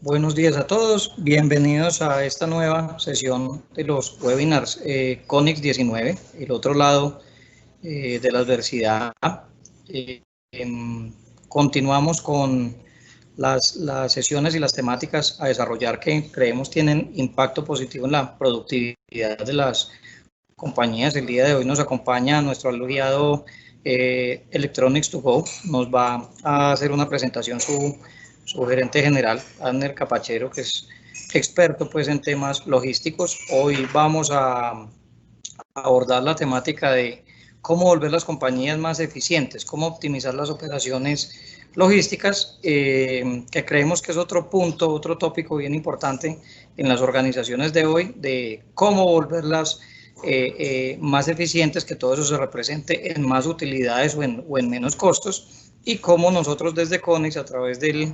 Buenos días a todos, bienvenidos a esta nueva sesión de los webinars CONIX 19, el otro lado de la adversidad. Continuamos con las sesiones y las temáticas a desarrollar que creemos tienen impacto positivo en la productividad de las compañías. El día de hoy nos acompaña nuestro aliado Electronics to Go, nos va a hacer una presentación su gerente general, Adner Capachero, que es experto pues en temas logísticos. Hoy vamos a abordar la temática de cómo volver las compañías más eficientes, cómo optimizar las operaciones logísticas, que creemos que es otro punto, otro tópico bien importante en las organizaciones de hoy, de cómo volverlas más eficientes, que todo eso se represente en más utilidades o en menos costos, y cómo nosotros desde CONIX, a través del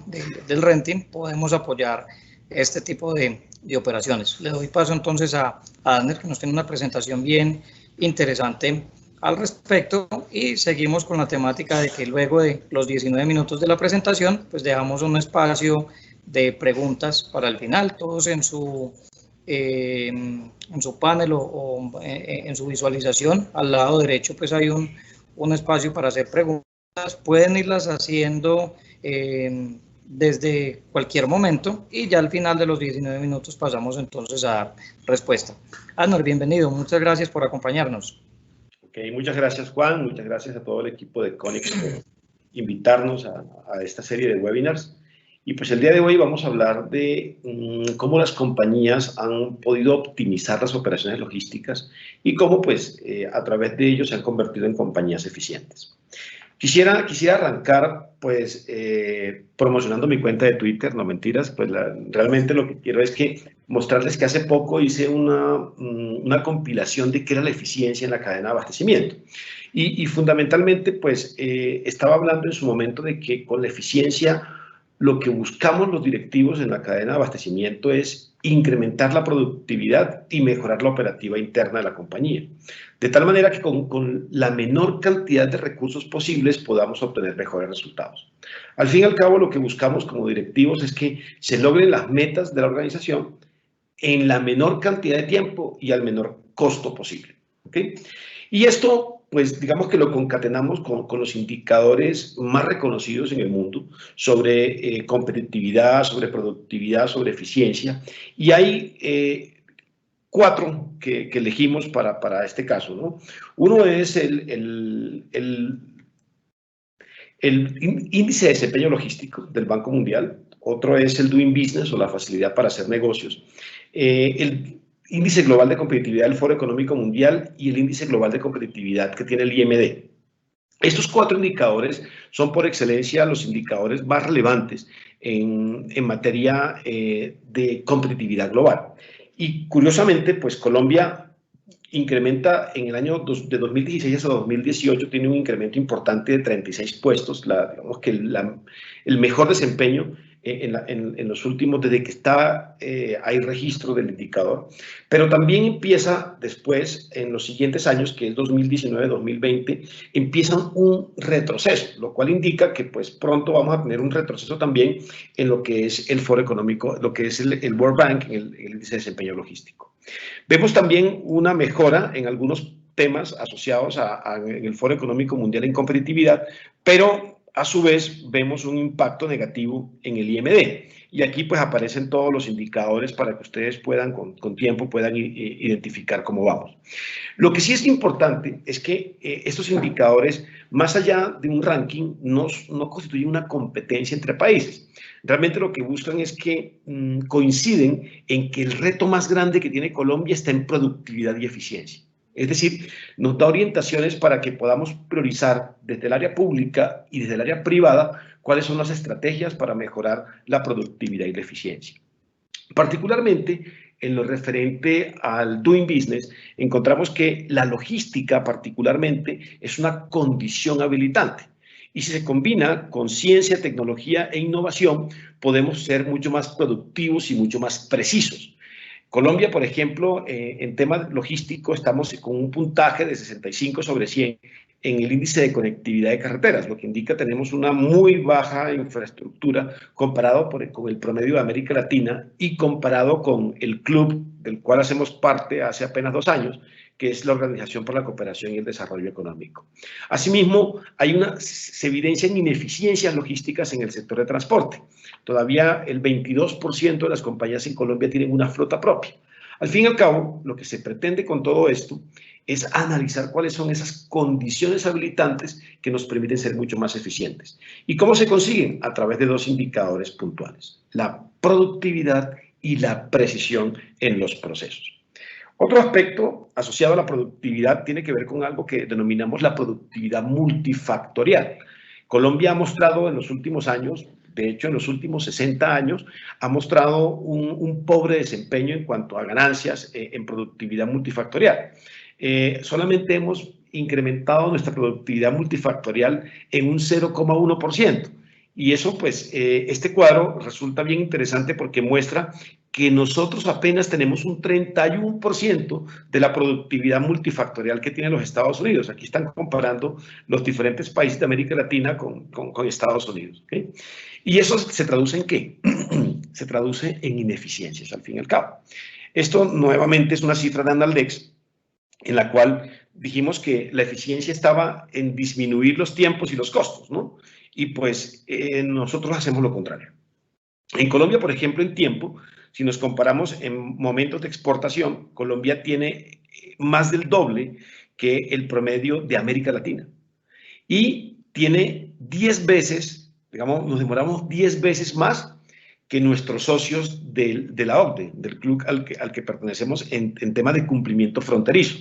renting, podemos apoyar este tipo de operaciones. Le doy paso entonces a Adner, que nos tiene una presentación bien interesante al respecto, y seguimos con la temática de que luego de los 19 minutos de la presentación, pues dejamos un espacio de preguntas para el final, todos en su panel o en su visualización. Al lado derecho pues hay un espacio para hacer preguntas, pueden irlas haciendo desde cualquier momento, y ya al final de los 19 minutos pasamos entonces a dar respuesta. Adner, bienvenido, muchas gracias por acompañarnos. Ok, muchas gracias Juan, muchas gracias a todo el equipo de CONIX por invitarnos a esta serie de webinars. Y pues el día de hoy vamos a hablar de cómo las compañías han podido optimizar las operaciones logísticas y cómo pues a través de ello se han convertido en compañías eficientes. Quisiera arrancar pues promocionando mi cuenta de Twitter, no mentiras, pues realmente lo que quiero es que mostrarles que hace poco hice una compilación de qué era la eficiencia en la cadena de abastecimiento. Y fundamentalmente pues estaba hablando en su momento de que con la eficiencia lo que buscamos los directivos en la cadena de abastecimiento es incrementar la productividad y mejorar la operativa interna de la compañía. De tal manera que con la menor cantidad de recursos posibles podamos obtener mejores resultados. Al fin y al cabo, lo que buscamos como directivos es que se logren las metas de la organización en la menor cantidad de tiempo y al menor costo posible. ¿Okay? Y esto, pues digamos que lo concatenamos con los indicadores más reconocidos en el mundo sobre competitividad, sobre productividad, sobre eficiencia. Y hay 4 que elegimos para este caso, ¿no? Uno es el índice de desempeño logístico del Banco Mundial, otro es el Doing Business o la facilidad para hacer negocios, el índice global de competitividad del Foro Económico Mundial y el índice global de competitividad que tiene el IMD. Estos 4 indicadores son por excelencia los indicadores más relevantes en materia de competitividad global. Y curiosamente, pues Colombia incrementa en el año de 2016 a 2018, tiene un incremento importante de 36 puestos, digamos que el mejor desempeño en los últimos, desde que hay registro del indicador, pero también empieza después, en los siguientes años, que es 2019-2020, empiezan un retroceso, lo cual indica que pues pronto vamos a tener un retroceso también en lo que es el Foro Económico, lo que es el World Bank, el índice de desempeño logístico. Vemos también una mejora en algunos temas asociados en el Foro Económico Mundial en competitividad, pero a su vez vemos un impacto negativo en el IMD. Y aquí pues aparecen todos los indicadores para que ustedes puedan, con tiempo, puedan identificar cómo vamos. Lo que sí es importante es que estos indicadores, más allá de un ranking, no constituyen una competencia entre países. Realmente lo que buscan es que coinciden en que el reto más grande que tiene Colombia está en productividad y eficiencia. Es decir, nos da orientaciones para que podamos priorizar desde el área pública y desde el área privada cuáles son las estrategias para mejorar la productividad y la eficiencia. Particularmente en lo referente al Doing Business, encontramos que la logística particularmente es una condición habilitante. Y si se combina con ciencia, tecnología e innovación, podemos ser mucho más productivos y mucho más precisos. Colombia, por ejemplo, en temas logísticos estamos con un puntaje de 65 sobre 100 en el índice de conectividad de carreteras, lo que indica que tenemos una muy baja infraestructura comparado con el promedio de América Latina y comparado con el club del cual hacemos parte hace apenas 2 años, que es la Organización para la Cooperación y el Desarrollo Económico. Asimismo, se evidencian ineficiencias logísticas en el sector de transporte. Todavía el 22% de las compañías en Colombia tienen una flota propia. Al fin y al cabo, lo que se pretende con todo esto es analizar cuáles son esas condiciones habilitantes que nos permiten ser mucho más eficientes. ¿Y cómo se consiguen? A través de 2 indicadores puntuales: la productividad y la precisión en los procesos. Otro aspecto asociado a la productividad tiene que ver con algo que denominamos la productividad multifactorial. Colombia ha mostrado en los últimos años, de hecho en los últimos 60 años, ha mostrado un pobre desempeño en cuanto a ganancias en productividad multifactorial. Solamente hemos incrementado nuestra productividad multifactorial en un 0,1%. Y eso, pues, este cuadro resulta bien interesante porque muestra que nosotros apenas tenemos un 31% de la productividad multifactorial que tienen los Estados Unidos. Aquí están comparando los diferentes países de América Latina con Estados Unidos, ¿okay? ¿Y eso se traduce en qué? Se traduce en ineficiencias, al fin y al cabo. Esto nuevamente es una cifra de Analdex, en la cual dijimos que la eficiencia estaba en disminuir los tiempos y los costos, ¿no? Y pues nosotros hacemos lo contrario. En Colombia, por ejemplo, en tiempo, si nos comparamos en momentos de exportación, Colombia tiene más del doble que el promedio de América Latina. Y tiene 10 veces, digamos, nos demoramos 10 veces más que nuestros socios de la OCDE, del club al que pertenecemos en tema de cumplimiento fronterizo.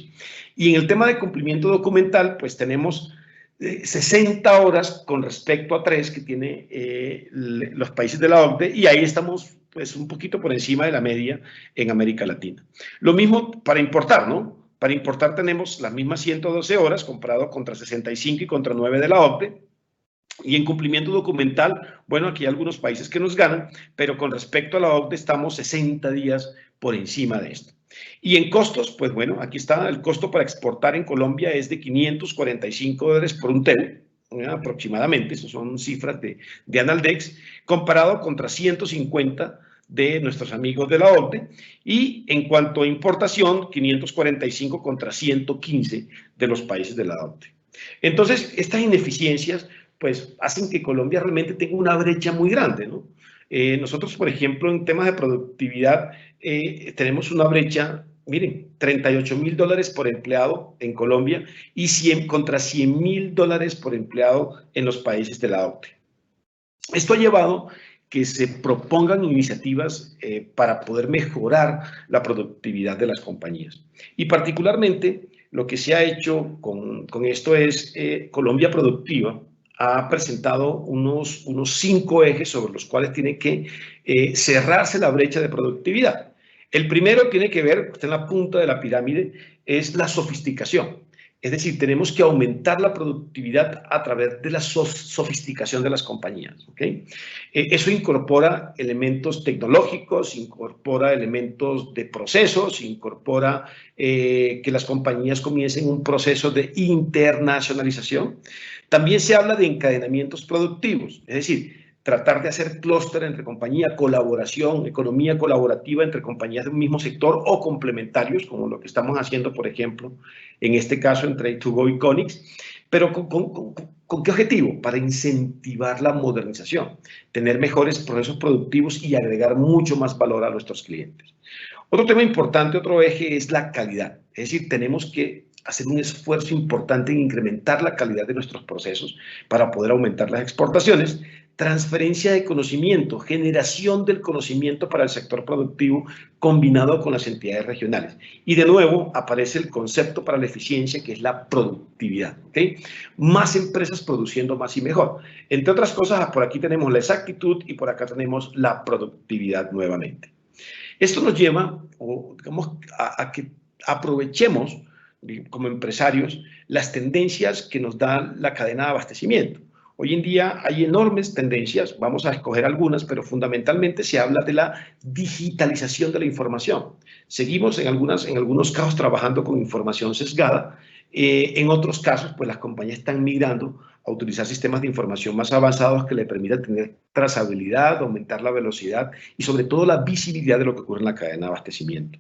Y en el tema de cumplimiento documental, pues tenemos 60 horas con respecto a 3 que tiene los países de la OCDE, y ahí estamos pues un poquito por encima de la media en América Latina. Lo mismo para importar, ¿no? Para importar tenemos las mismas 112 horas comparado contra 65 y contra 9 de la OCDE. Y en cumplimiento documental, bueno, aquí hay algunos países que nos ganan, pero con respecto a la OCDE estamos 60 días por encima de esto. Y en costos, pues bueno, aquí está el costo para exportar en Colombia es de $545 por un TEU, aproximadamente, esas son cifras de Analdex, comparado contra 150 de nuestros amigos de la OCDE, y en cuanto a importación, 545 contra 115 de los países de la OCDE. Entonces, estas ineficiencias pues hacen que Colombia realmente tenga una brecha muy grande, ¿no? Nosotros, por ejemplo, en temas de productividad, tenemos una brecha, miren, $38.000 por empleado en Colombia y contra $100.000 por empleado en los países de la OCDE. Esto ha llevado que se propongan iniciativas para poder mejorar la productividad de las compañías. Y particularmente, lo que se ha hecho con esto es Colombia Productiva ha presentado unos 5 ejes sobre los cuales tiene que cerrarse la brecha de productividad. El primero tiene que ver, está en la punta de la pirámide, es la sofisticación. Es decir, tenemos que aumentar la productividad a través de la sofisticación de las compañías, ¿okay? Eso incorpora elementos tecnológicos, incorpora elementos de procesos, incorpora que las compañías comiencen un proceso de internacionalización. También se habla de encadenamientos productivos, es decir, tratar de hacer clúster entre compañía, colaboración, economía colaborativa entre compañías de un mismo sector o complementarios, como lo que estamos haciendo, por ejemplo, en este caso entre Trade2Go y Conix. Pero ¿con qué objetivo? Para incentivar la modernización, tener mejores procesos productivos y agregar mucho más valor a nuestros clientes. Otro tema importante, otro eje es la calidad. Es decir, tenemos que hacer un esfuerzo importante en incrementar la calidad de nuestros procesos para poder aumentar las exportaciones. Transferencia de conocimiento, generación del conocimiento para el sector productivo combinado con las entidades regionales. Y de nuevo aparece el concepto para la eficiencia, que es la productividad, ¿okay? Más empresas produciendo más y mejor. Entre otras cosas, por aquí tenemos la exactitud y por acá tenemos la productividad nuevamente. Esto nos lleva, digamos, a que aprovechemos como empresarios las tendencias que nos da la cadena de abastecimiento. Hoy en día hay enormes tendencias, vamos a escoger algunas, pero fundamentalmente se habla de la digitalización de la información. Seguimos en algunos casos trabajando con información sesgada, En otros casos, pues las compañías están migrando a utilizar sistemas de información más avanzados que le permitan tener trazabilidad, aumentar la velocidad y sobre todo la visibilidad de lo que ocurre en la cadena de abastecimiento.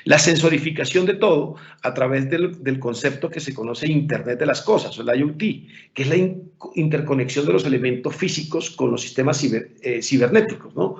La sensorificación de todo a través del concepto que se conoce Internet de las Cosas, o el IoT, que es la interconexión de los elementos físicos con los sistemas cibernéticos, ¿no?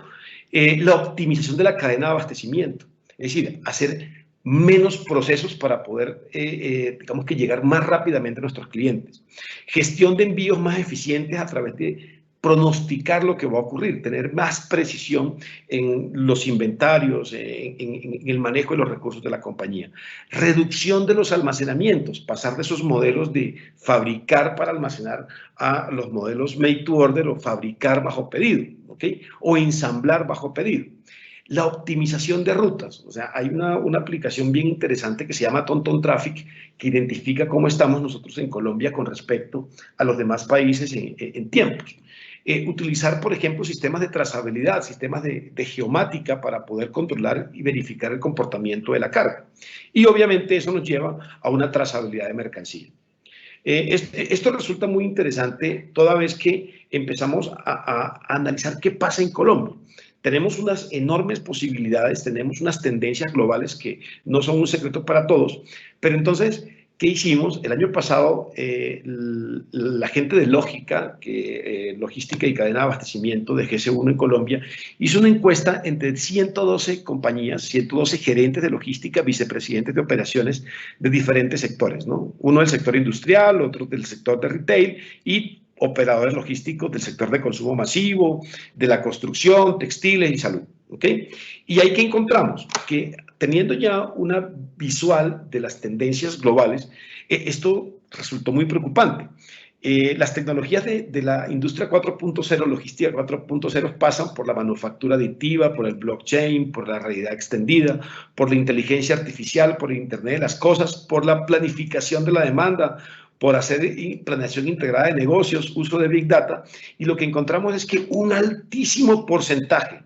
La optimización de la cadena de abastecimiento, es decir, hacer menos procesos para poder, digamos que llegar más rápidamente a nuestros clientes. Gestión de envíos más eficientes a través de pronosticar lo que va a ocurrir, tener más precisión en los inventarios, en el manejo de los recursos de la compañía. Reducción de los almacenamientos, pasar de esos modelos de fabricar para almacenar a los modelos made to order o fabricar bajo pedido, ¿ok? O ensamblar bajo pedido. La optimización de rutas, o sea, hay una aplicación bien interesante que se llama TomTom Traffic, que identifica cómo estamos nosotros en Colombia con respecto a los demás países en tiempos. Utilizar, por ejemplo, sistemas de trazabilidad, sistemas de geomática para poder controlar y verificar el comportamiento de la carga. Y obviamente eso nos lleva a una trazabilidad de mercancía. Esto resulta muy interesante toda vez que empezamos a analizar qué pasa en Colombia. Tenemos unas enormes posibilidades, tenemos unas tendencias globales que no son un secreto para todos, pero entonces, ¿qué hicimos? El año pasado, la gente de Lógica, Logística y Cadena de Abastecimiento de GS1 en Colombia, hizo una encuesta entre 112 compañías, 112 gerentes de logística, vicepresidentes de operaciones de diferentes sectores, ¿no? Uno del sector industrial, otro del sector de retail y operadores logísticos del sector de consumo masivo, de la construcción, textiles y salud, ¿ok? Y ahí que encontramos que teniendo ya una visual de las tendencias globales, esto resultó muy preocupante. Las tecnologías de la industria 4.0, logística 4.0, pasan por la manufactura aditiva, por el blockchain, por la realidad extendida, por la inteligencia artificial, por el Internet de las cosas, por la planificación de la demanda, por hacer planeación integrada de negocios, uso de Big Data, y lo que encontramos es que un altísimo porcentaje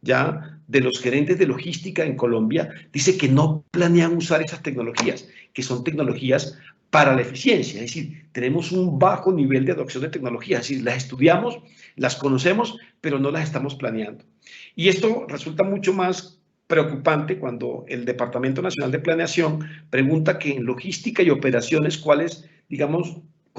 ya de los gerentes de logística en Colombia dice que no planean usar esas tecnologías, que son tecnologías para la eficiencia, es decir, tenemos un bajo nivel de adopción de tecnologías, es decir, las estudiamos, las conocemos, pero no las estamos planeando. Y esto resulta mucho más preocupante cuando el Departamento Nacional de Planeación pregunta que en logística y operaciones cuáles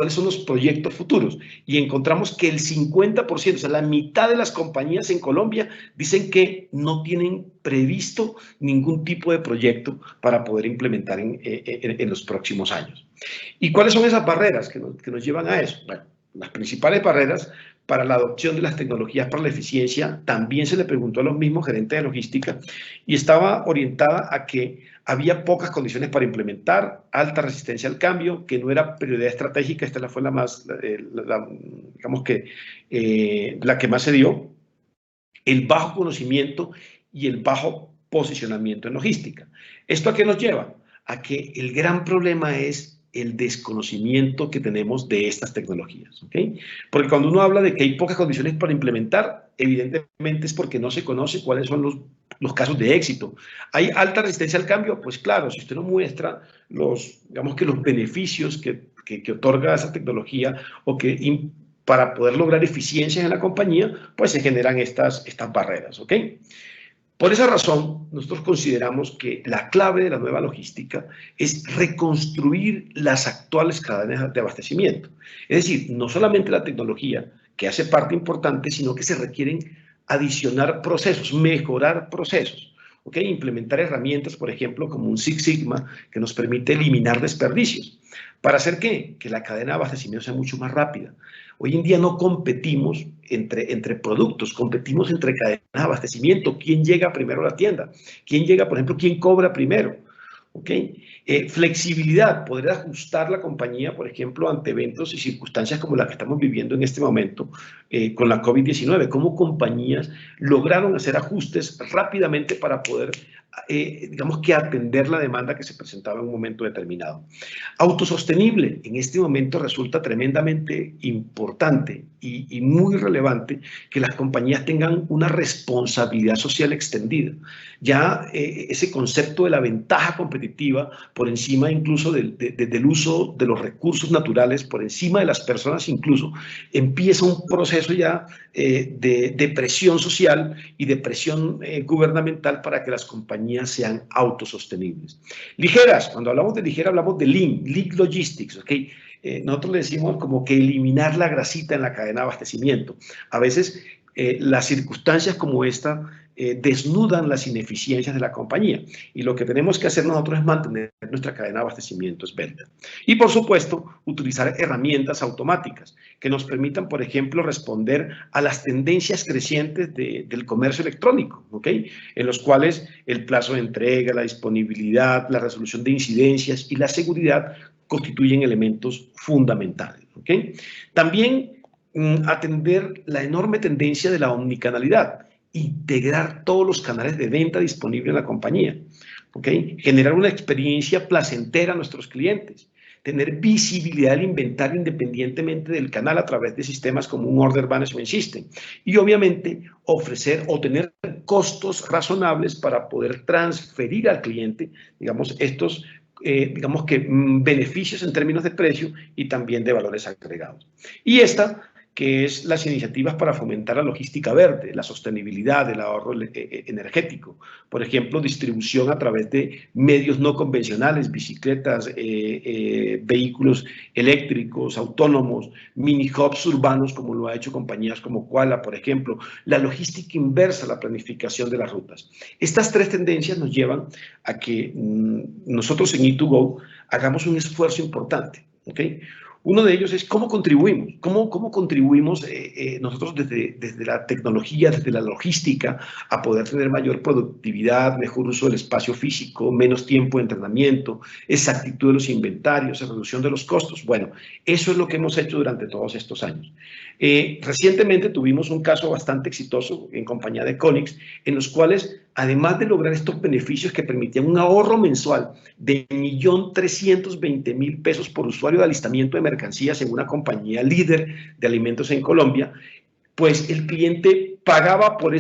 son los proyectos futuros. Y encontramos que el 50%, o sea, la mitad de las compañías en Colombia dicen que no tienen previsto ningún tipo de proyecto para poder implementar en los próximos años. ¿Y cuáles son esas barreras que nos llevan a eso? Bueno, las principales barreras para la adopción de las tecnologías para la eficiencia también se le preguntó a los mismos gerentes de logística y estaba orientada a que había pocas condiciones para implementar, alta resistencia al cambio, que no era prioridad estratégica, esta fue la más, digamos que la que más se dio, el bajo conocimiento y el bajo posicionamiento en logística. ¿Esto a qué nos lleva? A que el gran problema es el desconocimiento que tenemos de estas tecnologías, ¿ok? Porque cuando uno habla de que hay pocas condiciones para implementar, evidentemente es porque no se conoce cuáles son los casos de éxito. ¿Hay alta resistencia al cambio? Pues claro, si usted no muestra digamos que los beneficios que otorga esa tecnología o que para poder lograr eficiencia en la compañía, pues se generan estas barreras, ¿ok? Por esa razón, nosotros consideramos que la clave de la nueva logística es reconstruir las actuales cadenas de abastecimiento. Es decir, no solamente la tecnología, que hace parte importante, sino que se requieren adicionar procesos, mejorar procesos. ¿Okay? Implementar herramientas, por ejemplo, como un Six Sigma, que nos permite eliminar desperdicios. ¿Para hacer qué? Que la cadena de abastecimiento sea mucho más rápida. Hoy en día no competimos entre productos, competimos entre cadenas de abastecimiento. ¿Quién llega primero a la tienda? ¿Quién llega, por ejemplo, quién cobra primero? ¿Okay? Flexibilidad, poder ajustar la compañía, por ejemplo, ante eventos y circunstancias como la que estamos viviendo en este momento con la COVID-19. Cómo compañías lograron hacer ajustes rápidamente para poder digamos que atender la demanda que se presentaba en un momento determinado. Autosostenible, en este momento resulta tremendamente importante y muy relevante que las compañías tengan una responsabilidad social extendida. Ya ese concepto de la ventaja competitiva por encima incluso del uso de los recursos naturales, por encima de las personas incluso, empieza un proceso ya de presión social y de presión gubernamental para que las compañías sean autosostenibles. Ligeras, cuando hablamos de ligera hablamos de Lean Logistics, ¿ok? Nosotros le decimos como que eliminar la grasita en la cadena de abastecimiento. A veces las circunstancias como esta desnudan las ineficiencias de la compañía y lo que tenemos que hacer nosotros es mantener nuestra cadena de abastecimiento esbelta. Y por supuesto, utilizar herramientas automáticas que nos permitan, por ejemplo, responder a las tendencias crecientes del comercio electrónico, ¿ok? En los cuales el plazo de entrega, la disponibilidad, la resolución de incidencias y la seguridad constituyen elementos fundamentales, ¿ok? También atender la enorme tendencia de la omnicanalidad, integrar todos los canales de venta disponibles en la compañía, ¿ok? Generar una experiencia placentera a nuestros clientes, tener visibilidad del inventario independientemente del canal a través de sistemas como un Order Management System y obviamente ofrecer o tener costos razonables para poder transferir al cliente, digamos, estos digamos que beneficios en términos de precio y también de valores agregados. Y esta que es las iniciativas para fomentar la logística verde, la sostenibilidad, el ahorro energético. Por ejemplo, distribución a través de medios no convencionales, bicicletas, vehículos eléctricos, autónomos, mini hubs urbanos, como lo ha hecho compañías como Koala, por ejemplo. La logística inversa, la planificación de las rutas. Estas tres tendencias nos llevan a que nosotros en E2Go hagamos un esfuerzo importante, ¿ok? Uno de ellos es cómo contribuimos, cómo contribuimos nosotros desde la tecnología, desde la logística, a poder tener mayor productividad, mejor uso del espacio físico, menos tiempo de entrenamiento, exactitud de los inventarios, reducción de los costos. Bueno, eso es lo que hemos hecho durante todos estos años. Recientemente tuvimos un caso bastante exitoso en compañía de Conix, en los cuales, además de lograr estos beneficios que permitían un ahorro mensual de 1.320.000 pesos por usuario de alistamiento de mercancías en una compañía líder de alimentos en Colombia, pues el cliente pagaba por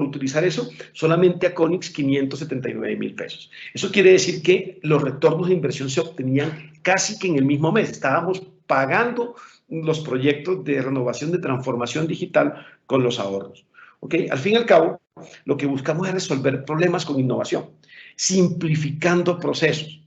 utilizar eso solamente a Conix 579.000 pesos. Eso quiere decir que los retornos de inversión se obtenían casi que en el mismo mes. Estábamos pagando los proyectos de renovación, de transformación digital con los ahorros. ¿Okay? Al fin y al cabo, lo que buscamos es resolver problemas con innovación, simplificando procesos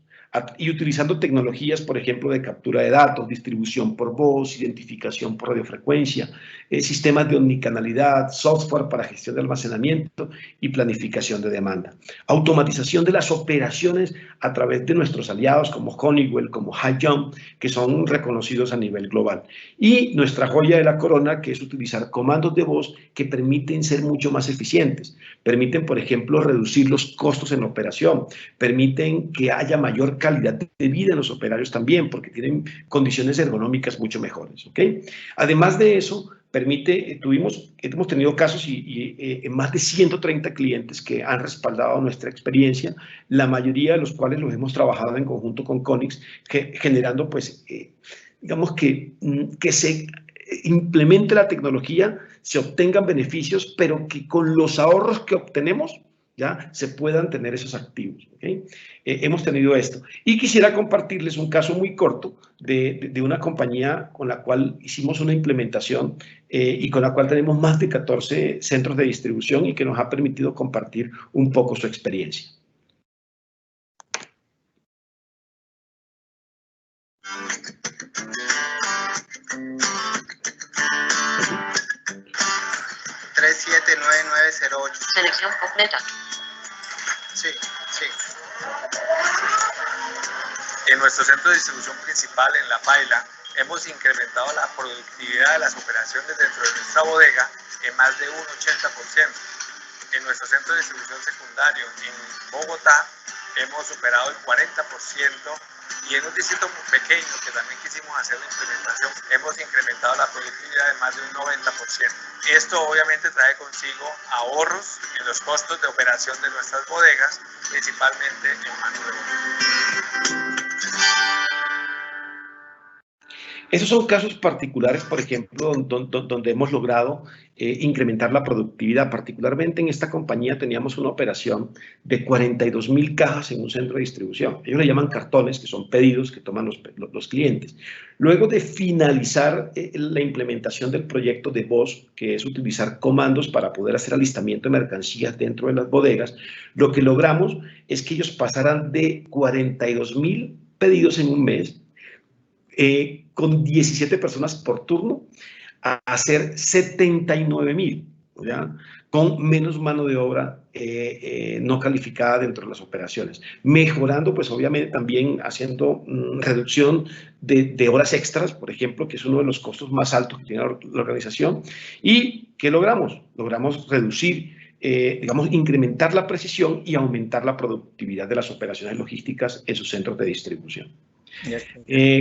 y utilizando tecnologías, por ejemplo, de captura de datos, distribución por voz, identificación por radiofrecuencia, sistemas de omnicanalidad, software para gestión de almacenamiento y planificación de demanda. Automatización de las operaciones a través de nuestros aliados como Honeywell, como HighJump, que son reconocidos a nivel global. Y nuestra joya de la corona, que es utilizar comandos de voz que permiten ser mucho más eficientes. Permiten, por ejemplo, reducir los costos en la operación, permiten que haya mayor calidad de vida en los operarios también, porque tienen condiciones ergonómicas mucho mejores, ¿ok? Además de eso, hemos tenido casos y más de 130 clientes que han respaldado nuestra experiencia, la mayoría de los cuales los hemos trabajado en conjunto con Conix, generando, pues, digamos que se implemente la tecnología, se obtengan beneficios, pero que con los ahorros que obtenemos, ya se puedan tener esos activos. ¿Okay? Hemos tenido esto. Y quisiera compartirles un caso muy corto de una compañía con la cual hicimos una implementación y con la cual tenemos más de 14 centros de distribución y que nos ha permitido compartir un poco su experiencia. Selección completa. Sí. En nuestro centro de distribución principal, en La Paila, hemos incrementado la productividad de las operaciones dentro de nuestra bodega en más de un 80%. En nuestro centro de distribución secundario, en Bogotá, hemos superado el 40% Y en un distrito muy pequeño que también quisimos hacer la implementación, hemos incrementado la productividad de más de un 90%. Esto obviamente trae consigo ahorros en los costos de operación de nuestras bodegas, principalmente en mano de obra. Esos son casos particulares, por ejemplo, donde hemos logrado incrementar la productividad. Particularmente en esta compañía teníamos una operación de 42.000 cajas en un centro de distribución. Ellos le llaman cartones, que son pedidos que toman los clientes. Luego de finalizar la implementación del proyecto de VOZ, que es utilizar comandos para poder hacer alistamiento de mercancías dentro de las bodegas, lo que logramos es que ellos pasaran de 42.000 pedidos en un mes, con 17 personas por turno, a hacer 79.000, ¿ya? Con menos mano de obra no calificada dentro de las operaciones, mejorando pues obviamente también haciendo reducción de horas extras, por ejemplo, que es uno de los costos más altos que tiene la organización. ¿Y qué logramos? Logramos reducir, digamos, incrementar la precisión y aumentar la productividad de las operaciones logísticas en sus centros de distribución.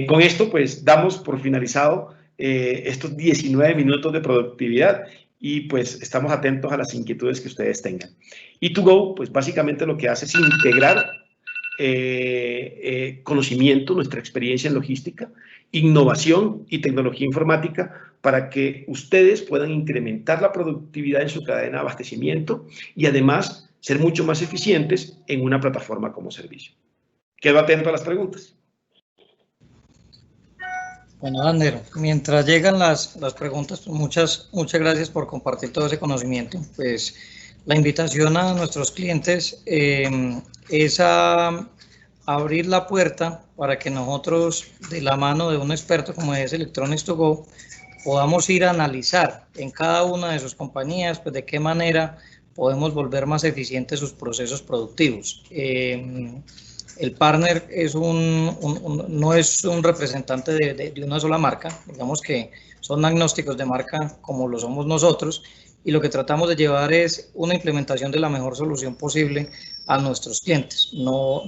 Con esto, pues, damos por finalizado estos 19 minutos de productividad y, pues, estamos atentos a las inquietudes que ustedes tengan. E2Go, pues, básicamente lo que hace es integrar conocimiento, nuestra experiencia en logística, innovación y tecnología informática para que ustedes puedan incrementar la productividad en su cadena de abastecimiento y, además, ser mucho más eficientes en una plataforma como servicio. Quedo atento a las preguntas. Bueno, Ander, mientras llegan las preguntas, pues muchas gracias por compartir todo ese conocimiento. Pues la invitación a nuestros clientes es a abrir la puerta para que nosotros, de la mano de un experto como es Electronics2Go, podamos ir a analizar en cada una de sus compañías, pues de qué manera podemos volver más eficientes sus procesos productivos. El partner no es un representante de una sola marca, digamos que son agnósticos de marca como lo somos nosotros, y lo que tratamos de llevar es una implementación de la mejor solución posible a nuestros clientes. No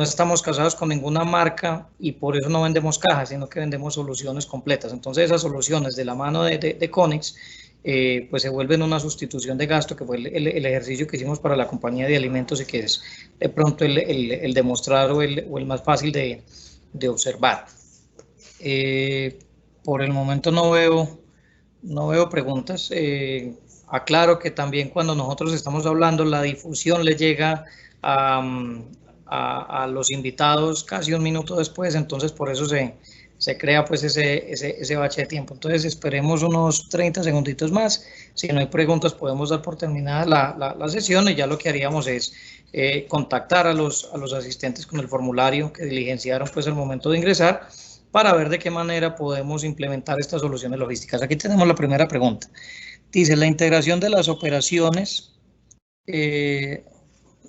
estamos casados con ninguna marca y por eso no vendemos cajas, sino que vendemos soluciones completas. Entonces esas soluciones de la mano de Conex pues se vuelven una sustitución de gasto, que fue el ejercicio que hicimos para la compañía de alimentos y que es de pronto el demostrar o el más fácil de observar. Por el momento no veo preguntas. Aclaro que también cuando nosotros estamos hablando, la difusión le llega a los invitados casi un minuto después, entonces por eso se crea pues ese bache de tiempo. Entonces esperemos unos 30 segunditos más. Si no hay preguntas, podemos dar por terminada la sesión y ya lo que haríamos es contactar a los asistentes con el formulario que diligenciaron pues al momento de ingresar para ver de qué manera podemos implementar estas soluciones logísticas. Aquí tenemos la primera pregunta. Dice, la integración de las operaciones,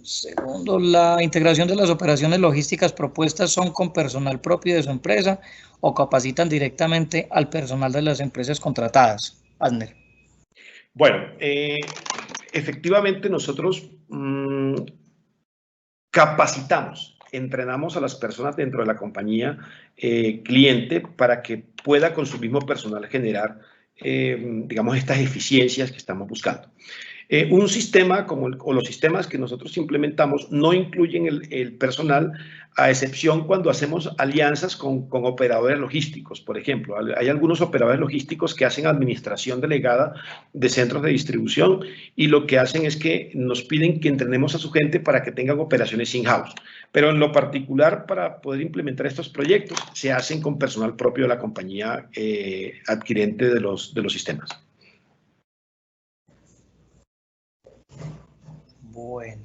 segundo, la integración de las operaciones logísticas propuestas son con personal propio de su empresa o capacitan directamente al personal de las empresas contratadas. Adner. Bueno, efectivamente nosotros capacitamos, entrenamos a las personas dentro de la compañía cliente para que pueda con su mismo personal generar, digamos, estas eficiencias que estamos buscando. Un sistema o los sistemas que nosotros implementamos no incluyen el personal, a excepción cuando hacemos alianzas con operadores logísticos. Por ejemplo, hay algunos operadores logísticos que hacen administración delegada de centros de distribución y lo que hacen es que nos piden que entrenemos a su gente para que tengan operaciones in-house. Pero en lo particular, para poder implementar estos proyectos, se hacen con personal propio de la compañía adquirente de los sistemas. Bueno.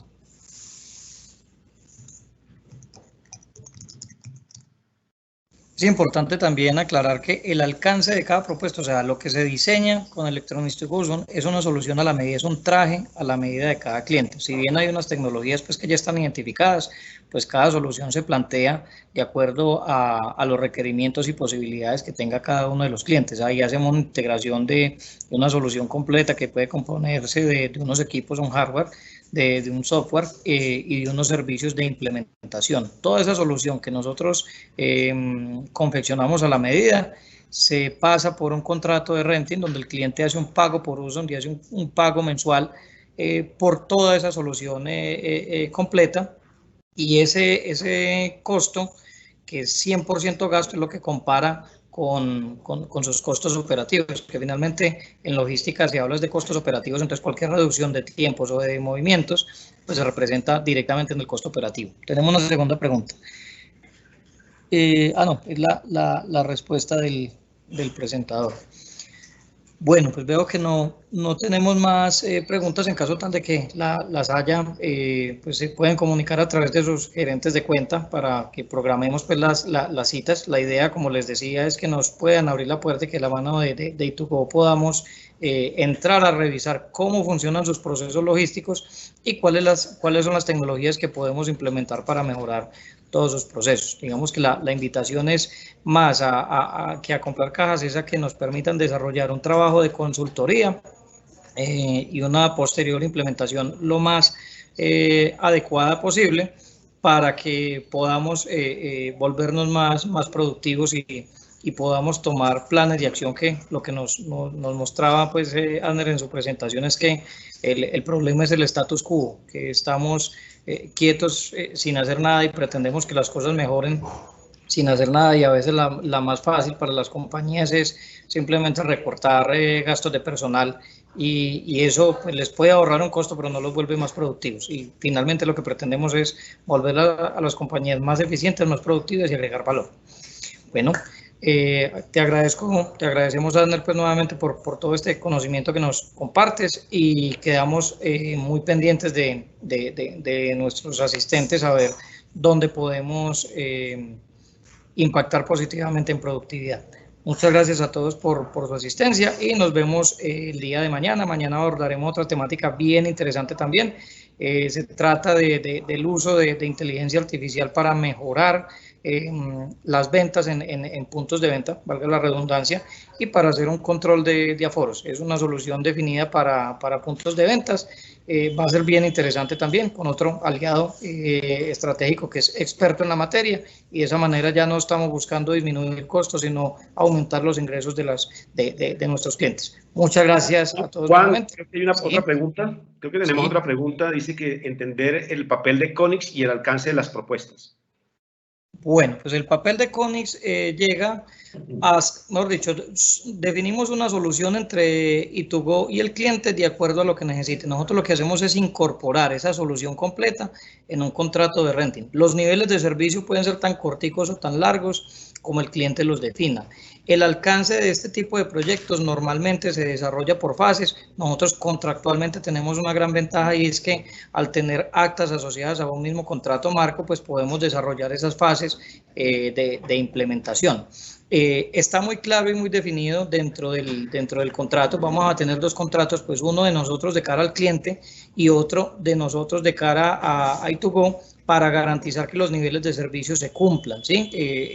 Es importante también aclarar que el alcance de cada propuesta, o sea, lo que se diseña con Electronics2Go es una solución a la medida, es un traje a la medida de cada cliente. Si bien hay unas tecnologías pues, que ya están identificadas, pues cada solución se plantea de acuerdo a los requerimientos y posibilidades que tenga cada uno de los clientes. Ahí hacemos una integración de una solución completa que puede componerse de unos equipos, un hardware, de un software y de unos servicios de implementación. Toda esa solución que nosotros confeccionamos a la medida se pasa por un contrato de renting donde el cliente hace un pago por uso, donde hace un pago mensual por toda esa solución completa, y ese costo, que es 100% gasto, es lo que compara con sus costos operativos, que finalmente en logística se habla de costos operativos, entonces cualquier reducción de tiempos o de movimientos pues se representa directamente en el costo operativo. Tenemos una segunda pregunta. No, es la respuesta del presentador. Bueno, pues veo que no tenemos más preguntas. En caso tal de que las haya, pues se pueden comunicar a través de sus gerentes de cuenta para que programemos pues las citas. La idea, como les decía, es que nos puedan abrir la puerta y que la mano de E2Go podamos entrar a revisar cómo funcionan sus procesos logísticos y cuáles son las tecnologías que podemos implementar para mejorar todos sus procesos. Digamos que la invitación es más que a comprar cajas, es a que nos permitan desarrollar un trabajo de consultoría y una posterior implementación lo más adecuada posible para que podamos volvernos más productivos y podamos tomar planes de acción, que lo que nos mostraba pues Adner en su presentación es que el problema es el status quo, que estamos quietos sin hacer nada y pretendemos que las cosas mejoren sin hacer nada, y a veces la más fácil para las compañías es simplemente recortar gastos de personal y eso pues, les puede ahorrar un costo, pero no los vuelve más productivos, y finalmente lo que pretendemos es volver a las compañías más eficientes, más productivas y agregar valor. Bueno, te agradecemos, Adner, pues nuevamente por todo este conocimiento que nos compartes, y quedamos muy pendientes de nuestros asistentes a ver dónde podemos impactar positivamente en productividad. Muchas gracias a todos por su asistencia y nos vemos el día de mañana. Mañana abordaremos otra temática bien interesante también. Se trata del uso de inteligencia artificial para mejorar las ventas en puntos de venta, valga la redundancia, y para hacer un control de aforos. Es una solución definida para puntos de ventas. Va a ser bien interesante también con otro aliado estratégico que es experto en la materia, y de esa manera ya no estamos buscando disminuir costos, sino aumentar los ingresos de nuestros clientes. Muchas gracias a todos. Juan, creo que hay otra pregunta. Creo que tenemos otra pregunta. Dice que entender el papel de Conix y el alcance de las propuestas. Bueno, pues el papel de Conix llega a, mejor dicho, definimos una solución entre E2Go y el cliente de acuerdo a lo que necesite. Nosotros lo que hacemos es incorporar esa solución completa en un contrato de renting. Los niveles de servicio pueden ser tan corticos o tan largos como el cliente los defina. El alcance de este tipo de proyectos normalmente se desarrolla por fases. Nosotros contractualmente tenemos una gran ventaja, y es que al tener actas asociadas a un mismo contrato marco, pues podemos desarrollar esas fases de implementación. Está muy claro y muy definido dentro del contrato. Vamos a tener dos contratos, pues uno de nosotros de cara al cliente y otro de nosotros de cara a E2Go, para garantizar que los niveles de servicio se cumplan, ¿sí?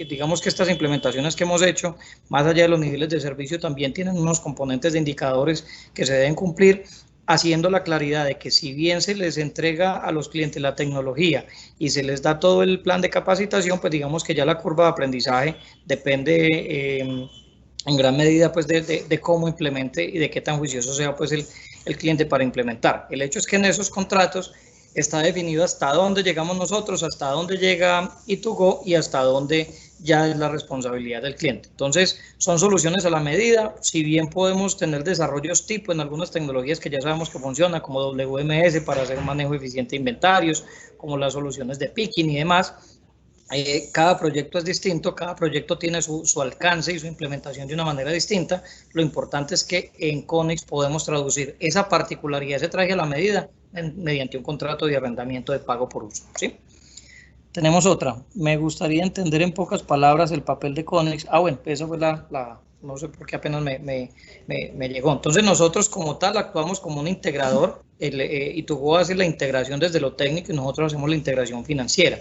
Digamos que estas implementaciones que hemos hecho, más allá de los niveles de servicio, también tienen unos componentes de indicadores que se deben cumplir, haciendo la claridad de que si bien se les entrega a los clientes la tecnología y se les da todo el plan de capacitación, pues digamos que ya la curva de aprendizaje depende en gran medida pues de cómo implemente y de qué tan juicioso sea pues el cliente para implementar. El hecho es que en esos contratos está definido hasta dónde llegamos nosotros, hasta dónde llega E2Go y hasta dónde ya es la responsabilidad del cliente. Entonces, son soluciones a la medida. Si bien podemos tener desarrollos tipo en algunas tecnologías que ya sabemos que funcionan, como WMS para hacer un manejo eficiente de inventarios, como las soluciones de picking y demás, cada proyecto es distinto, cada proyecto tiene su alcance y su implementación de una manera distinta. Lo importante es que en Conix podemos traducir esa particularidad, ese traje a la medida, mediante un contrato de arrendamiento de pago por uso, ¿sí? Tenemos otra. Me gustaría entender en pocas palabras el papel de Conix. Bueno, esa fue no sé por qué apenas me llegó. Entonces nosotros como tal actuamos como un integrador, E2Go hace la integración desde lo técnico y nosotros hacemos la integración financiera.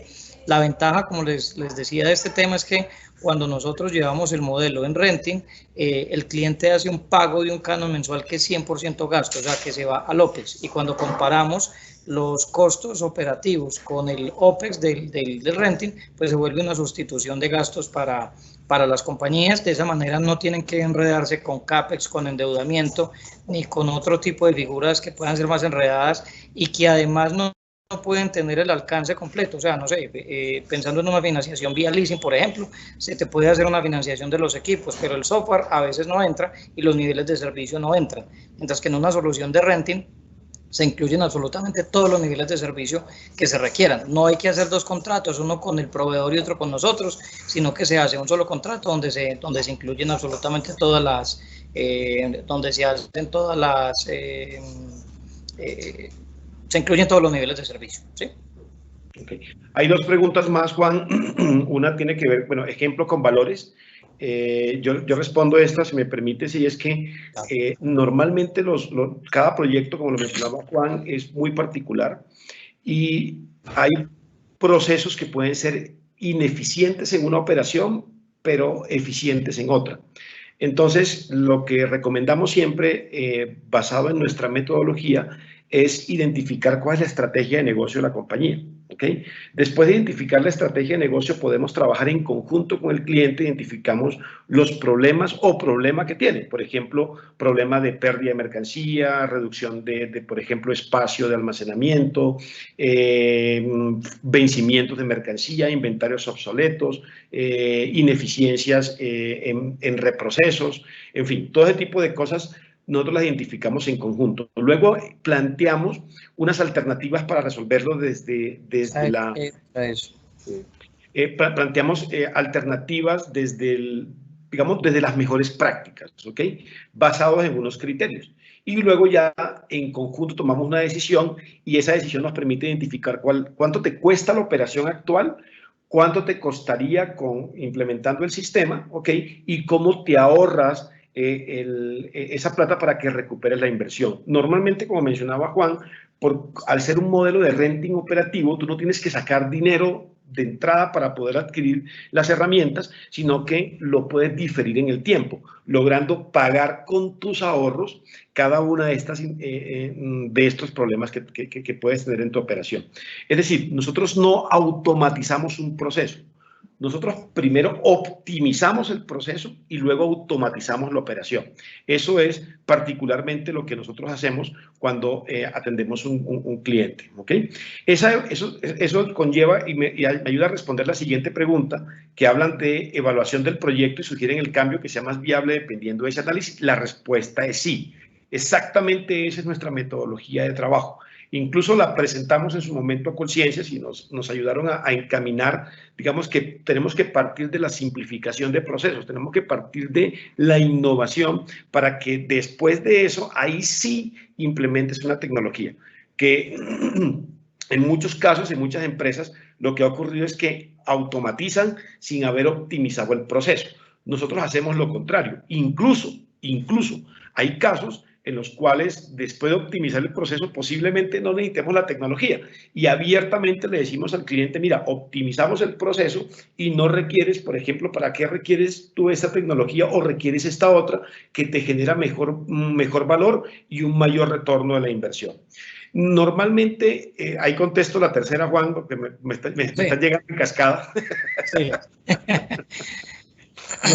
La ventaja, como les decía, de este tema es que cuando nosotros llevamos el modelo en renting, el cliente hace un pago de un canon mensual que es 100% gasto, o sea, que se va al OPEX. Y cuando comparamos los costos operativos con el OPEX del renting, pues se vuelve una sustitución de gastos para las compañías. De esa manera no tienen que enredarse con CAPEX, con endeudamiento, ni con otro tipo de figuras que puedan ser más enredadas y que además no pueden tener el alcance completo. O sea, no sé, pensando en una financiación vía leasing, por ejemplo, se te puede hacer una financiación de los equipos, pero el software a veces no entra y los niveles de servicio no entran. Mientras que en una solución de renting se incluyen absolutamente todos los niveles de servicio que se requieran. No hay que hacer dos contratos, uno con el proveedor y otro con nosotros, sino que se hace un solo contrato donde se incluyen absolutamente todas las, donde se hacen todas las, se incluyen todos los niveles de servicio, ¿sí? Okay. Hay dos preguntas más, Juan. Una tiene que ver, bueno, ejemplo con valores. Yo respondo esta, si me permite, si es que normalmente cada proyecto, como lo mencionaba Juan, es muy particular y hay procesos que pueden ser ineficientes en una operación, pero eficientes en otra. Entonces, lo que recomendamos siempre, basado en nuestra metodología, es identificar cuál es la estrategia de negocio de la compañía. ¿Okay? Después de identificar la estrategia de negocio, podemos trabajar en conjunto con el cliente, identificamos los problemas o problema que tiene. Por ejemplo, problema de pérdida de mercancía, reducción de por ejemplo, espacio de almacenamiento, vencimientos de mercancía, inventarios obsoletos, ineficiencias en reprocesos, en fin, todo ese tipo de cosas nosotros las identificamos en conjunto. Luego planteamos unas alternativas para resolverlo desde la... planteamos alternativas desde digamos, desde las mejores prácticas, ¿ok? Basados en unos criterios. Y luego ya en conjunto tomamos una decisión y esa decisión nos permite identificar cuánto te cuesta la operación actual, cuánto te costaría implementando el sistema, ¿ok? Y cómo te ahorras esa plata para que recuperes la inversión. Normalmente, como mencionaba Juan, al ser un modelo de renting operativo, tú no tienes que sacar dinero de entrada para poder adquirir las herramientas, sino que lo puedes diferir en el tiempo, logrando pagar con tus ahorros cada una de estos problemas que puedes tener en tu operación. Es decir, nosotros no automatizamos un proceso. Nosotros primero optimizamos el proceso y luego automatizamos la operación. Eso es particularmente lo que nosotros hacemos cuando atendemos un cliente. ¿Okay? Eso conlleva y me ayuda a responder la siguiente pregunta, que hablan de evaluación del proyecto y sugieren el cambio que sea más viable dependiendo de ese análisis. La respuesta es sí. Exactamente esa es nuestra metodología de trabajo. Incluso la presentamos en su momento a Colciencias y nos ayudaron a encaminar, digamos que tenemos que partir de la simplificación de procesos, tenemos que partir de la innovación para que después de eso, ahí sí implementes una tecnología. Que en muchos casos, en muchas empresas, lo que ha ocurrido es que automatizan sin haber optimizado el proceso. Nosotros hacemos lo contrario. Incluso hay casos en los cuales después de optimizar el proceso posiblemente no necesitemos la tecnología y abiertamente le decimos al cliente, mira, optimizamos el proceso y no requieres, por ejemplo, ¿para qué requieres tú esta tecnología o requieres esta otra que te genera mejor valor y un mayor retorno de la inversión? Normalmente, ahí contesto la tercera, Juan, porque me están llegando en cascada. Sí.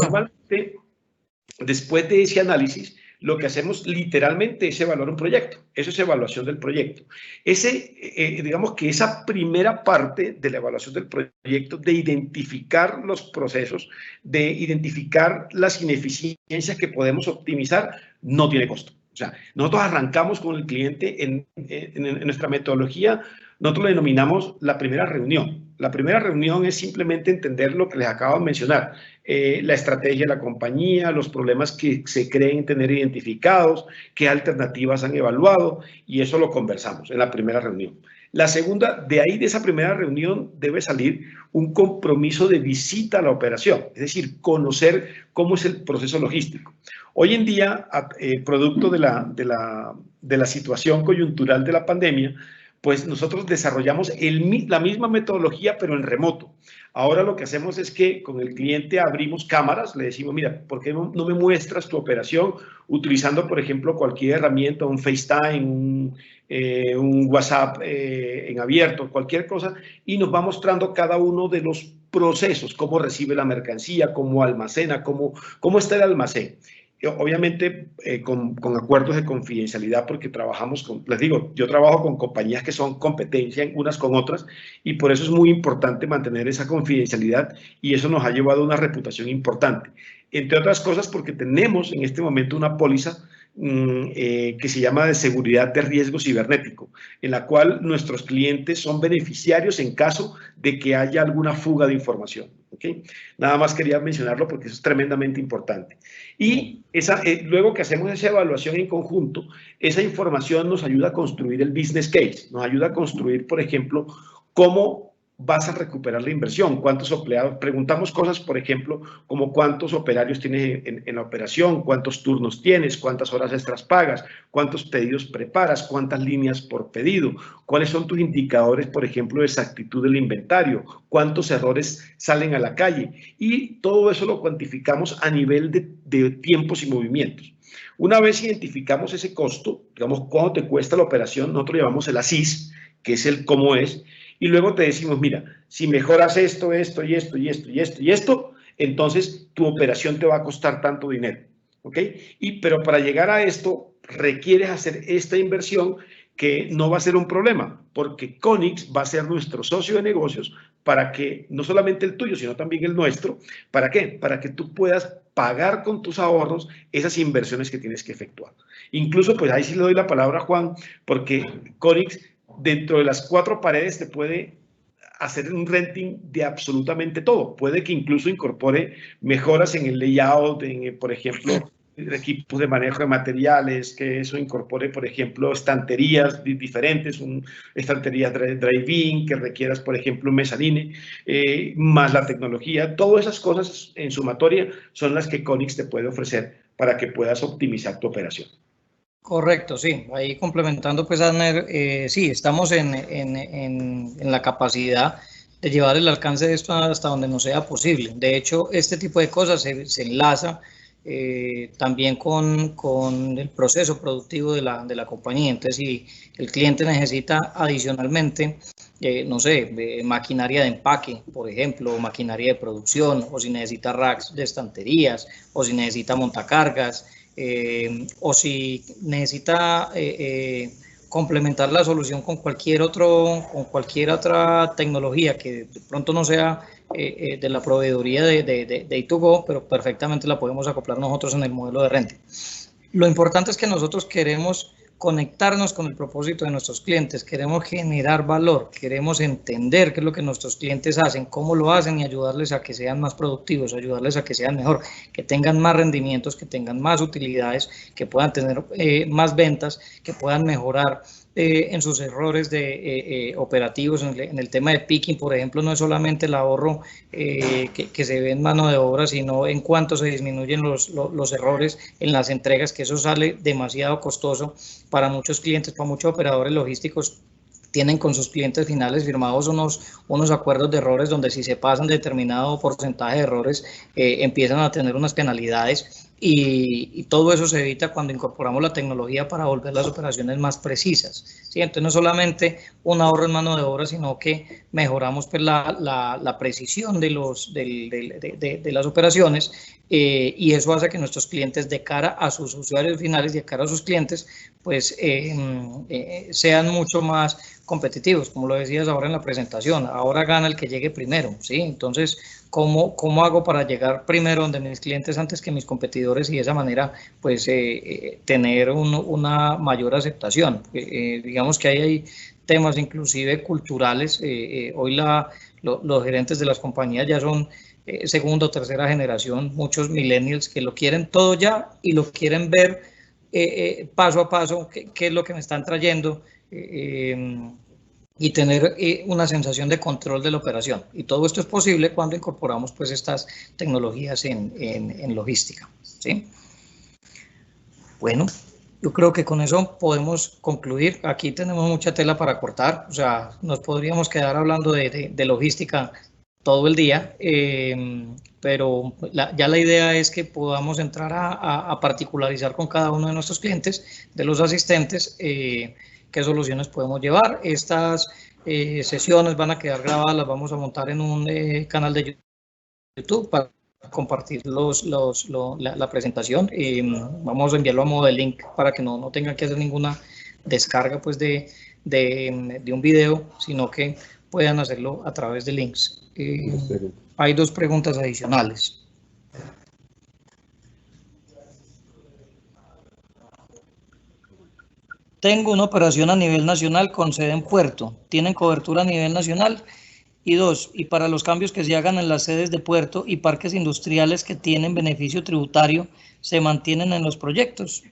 Normalmente, después de ese análisis, lo que hacemos literalmente es evaluar un proyecto. Eso es evaluación del proyecto. Digamos que esa primera parte de la evaluación del proyecto, de identificar los procesos, de identificar las ineficiencias que podemos optimizar, no tiene costo. O sea, nosotros arrancamos con el cliente en nuestra metodología, nosotros lo denominamos la primera reunión. La primera reunión es simplemente entender lo que les acabo de mencionar, la estrategia de la compañía, los problemas que se creen tener identificados, qué alternativas han evaluado, y eso lo conversamos en la primera reunión. La segunda, de esa primera reunión debe salir un compromiso de visita a la operación, es decir, conocer cómo es el proceso logístico. Hoy en día, producto de la situación coyuntural de la pandemia, pues nosotros desarrollamos la misma metodología, pero en remoto. Ahora lo que hacemos es que con el cliente abrimos cámaras, le decimos, mira, ¿por qué no me muestras tu operación utilizando, por ejemplo, cualquier herramienta, un FaceTime, un WhatsApp en abierto, cualquier cosa, y nos va mostrando cada uno de los procesos, cómo recibe la mercancía, cómo almacena, cómo está el almacén. Obviamente con acuerdos de confidencialidad, porque trabajamos les digo, yo trabajo con compañías que son competencia en unas con otras, y por eso es muy importante mantener esa confidencialidad, y eso nos ha llevado a una reputación importante. Entre otras cosas porque tenemos en este momento una póliza que se llama de seguridad de riesgo cibernético, en la cual nuestros clientes son beneficiarios en caso de que haya alguna fuga de información. ¿Okay? Nada más quería mencionarlo porque eso es tremendamente importante. Y luego que hacemos esa evaluación en conjunto, esa información nos ayuda a construir el business case, nos ayuda a construir, por ejemplo, cómo vas a recuperar la inversión, cuántos empleados, preguntamos cosas, por ejemplo, como cuántos operarios tienes en la operación, cuántos turnos tienes, cuántas horas extras pagas, cuántos pedidos preparas, cuántas líneas por pedido, cuáles son tus indicadores, por ejemplo, de exactitud del inventario, cuántos errores salen a la calle, y todo eso lo cuantificamos a nivel de tiempos y movimientos. Una vez identificamos ese costo, digamos, cuánto te cuesta la operación, nosotros llevamos el ASIS, que es el cómo es, y luego te decimos, mira, si mejoras esto, esto y esto y esto y esto y esto, entonces tu operación te va a costar tanto dinero, ¿ok? Pero para llegar a esto requieres hacer esta inversión que no va a ser un problema, porque Conix va a ser nuestro socio de negocios para que, no solamente el tuyo, sino también el nuestro, ¿para qué? Para que tú puedas pagar con tus ahorros esas inversiones que tienes que efectuar. Incluso, pues ahí sí le doy la palabra a Juan, porque Conix dentro de las 4 paredes te puede hacer un renting de absolutamente todo. Puede que incluso incorpore mejoras en el layout, por ejemplo, equipos de manejo de materiales, que eso incorpore, por ejemplo, estanterías diferentes, estanterías drive-in, que requieras, por ejemplo, un mezzanine, más la tecnología. Todas esas cosas en sumatoria son las que Conix te puede ofrecer para que puedas optimizar tu operación. Correcto, sí. Ahí complementando, pues, Adner, sí, estamos en la capacidad de llevar el alcance de esto hasta donde nos sea posible. De hecho, este tipo de cosas se enlaza también con el proceso productivo de la compañía. Entonces, si el cliente necesita adicionalmente, no sé, maquinaria de empaque, por ejemplo, o maquinaria de producción, o si necesita racks de estanterías, o si necesita montacargas, o si necesita complementar la solución con cualquier otra tecnología que de pronto no sea de la proveeduría de E2Go, pero perfectamente la podemos acoplar nosotros en el modelo de renta. Lo importante es que nosotros queremos conectarnos con el propósito de nuestros clientes, queremos generar valor, queremos entender qué es lo que nuestros clientes hacen, cómo lo hacen y ayudarles a que sean más productivos, ayudarles a que sean mejor, que tengan más rendimientos, que tengan más utilidades, que puedan tener más ventas, que puedan mejorar en sus errores operativos. En el tema de picking, por ejemplo, no es solamente el ahorro que se ve en mano de obra, sino en cuánto se disminuyen los errores en las entregas, que eso sale demasiado costoso para muchos clientes, para muchos operadores logísticos. Tienen con sus clientes finales firmados unos acuerdos de errores donde si se pasan determinado porcentaje de errores empiezan a tener unas penalidades, y todo eso se evita cuando incorporamos la tecnología para volver las operaciones más precisas, ¿sí? Entonces no solamente un ahorro en mano de obra, sino que mejoramos, pues, la precisión de las operaciones, y eso hace que nuestros clientes, de cara a sus usuarios finales y de cara a sus clientes, pues sean mucho más competitivos. Como lo decías ahora en la presentación, ahora gana el que llegue primero, ¿sí? Entonces, ¿cómo hago para llegar primero donde mis clientes antes que mis competidores, y de esa manera, pues, tener una mayor aceptación? Digamos que hay temas inclusive culturales. Hoy los gerentes de las compañías ya son segunda o tercera generación, muchos millennials que lo quieren todo ya y lo quieren ver paso a paso, qué es lo que me están trayendo, y tener una sensación de control de la operación. Y todo esto es posible cuando incorporamos, pues, estas tecnologías en logística, ¿sí? Bueno, Yo creo que con eso podemos concluir. Aquí tenemos mucha tela para cortar, o sea, nos podríamos quedar hablando de logística todo el día, pero ya la idea es que podamos entrar a particularizar con cada uno de nuestros clientes, de los asistentes, qué soluciones podemos llevar. Estas sesiones van a quedar grabadas, las vamos a montar en un canal de YouTube para compartir la presentación. Vamos a enviarlo a modo de link para que no tengan que hacer ninguna descarga pues de un video, sino que puedan hacerlo a través de links. Hay dos preguntas adicionales. Tengo una operación a nivel nacional con sede en Puerto. ¿Tienen cobertura a nivel nacional? Y dos, y para los cambios que se hagan en las sedes de puerto y parques industriales que tienen beneficio tributario, ¿se mantienen en los proyectos?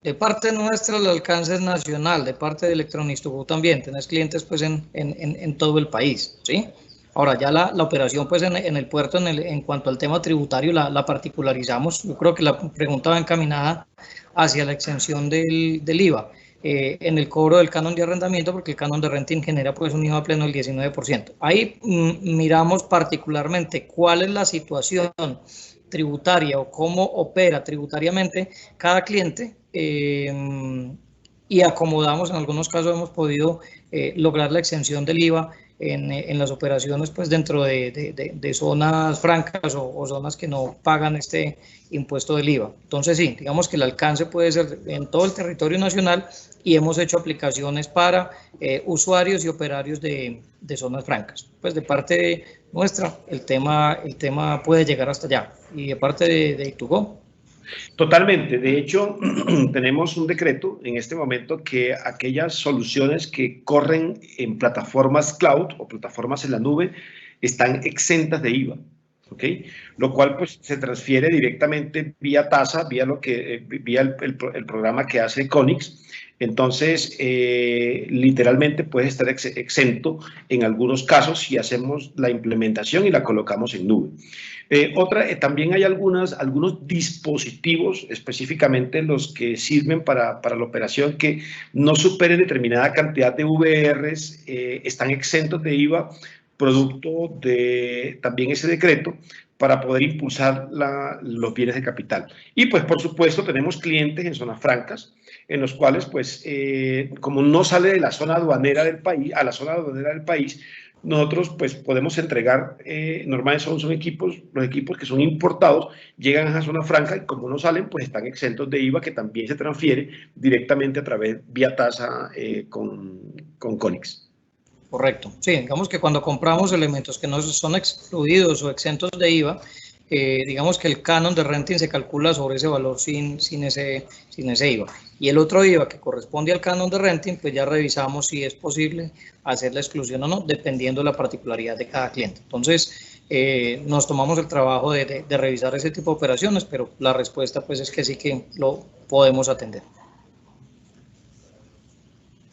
De parte nuestra el alcance es nacional, de parte de Electronistubu también, tenés clientes pues en todo el país, ¿sí? Ahora ya la operación pues en el puerto en cuanto al tema tributario la particularizamos. Yo creo que la pregunta va encaminada hacia la exención del IVA. En el cobro del canon de arrendamiento, porque el canon de renting genera pues un IVA pleno del 19%. Ahí miramos particularmente cuál es la situación tributaria o cómo opera tributariamente cada cliente, y acomodamos, en algunos casos hemos podido lograr la exención del IVA en las operaciones pues dentro de zonas francas o zonas que no pagan este impuesto del IVA. Entonces sí, digamos que el alcance puede ser en todo el territorio nacional y hemos hecho aplicaciones para usuarios y operarios de zonas francas. Pues de parte nuestra el tema puede llegar hasta allá. Y de parte de Itugo. Totalmente. De hecho, tenemos un decreto en este momento que aquellas soluciones que corren en plataformas cloud o plataformas en la nube están exentas de IVA. ¿Okay? Lo cual pues se transfiere directamente vía tasa, vía el programa que hace Conix. Entonces, literalmente puede estar exento en algunos casos si hacemos la implementación y la colocamos en nube. También hay algunos dispositivos, específicamente los que sirven para la operación, que no superen determinada cantidad de VRs, están exentos de IVA, producto de también ese decreto, para poder impulsar los bienes de capital. Y pues por supuesto tenemos clientes en zonas francas, en los cuales pues como no sale de la zona aduanera del país, a la zona aduanera del país, nosotros pues podemos entregar, normalmente son los equipos que son importados, llegan a esa zona franca y como no salen pues están exentos de IVA, que también se transfiere directamente a través, vía tasa con Conix. Correcto. Sí, digamos que cuando compramos elementos que no son excluidos o exentos de IVA, digamos que el canon de renting se calcula sobre ese valor sin ese IVA. Y el otro IVA que corresponde al canon de renting, pues ya revisamos si es posible hacer la exclusión o no, dependiendo de la particularidad de cada cliente. Entonces, nos tomamos el trabajo de revisar ese tipo de operaciones, pero la respuesta pues es que sí que lo podemos atender.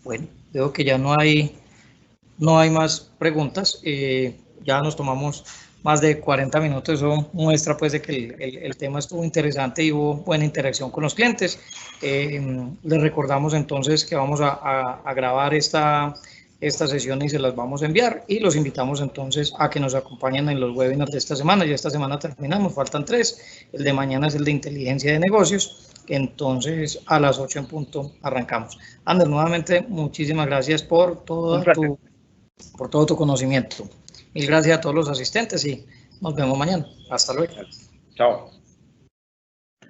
Bueno, veo que ya no hay más preguntas. Ya nos tomamos más de 40 minutos. Eso muestra pues de que el tema estuvo interesante y hubo buena interacción con los clientes. Les recordamos entonces que vamos a grabar esta sesión y se las vamos a enviar, y los invitamos entonces a que nos acompañen en los webinars de esta semana. Ya esta semana terminamos, faltan 3. El de mañana es el de inteligencia de negocios. Entonces a las 8 en punto arrancamos. Ander, nuevamente muchísimas gracias por todo tu conocimiento. Mil gracias a todos los asistentes y nos vemos mañana. Hasta luego. Chao.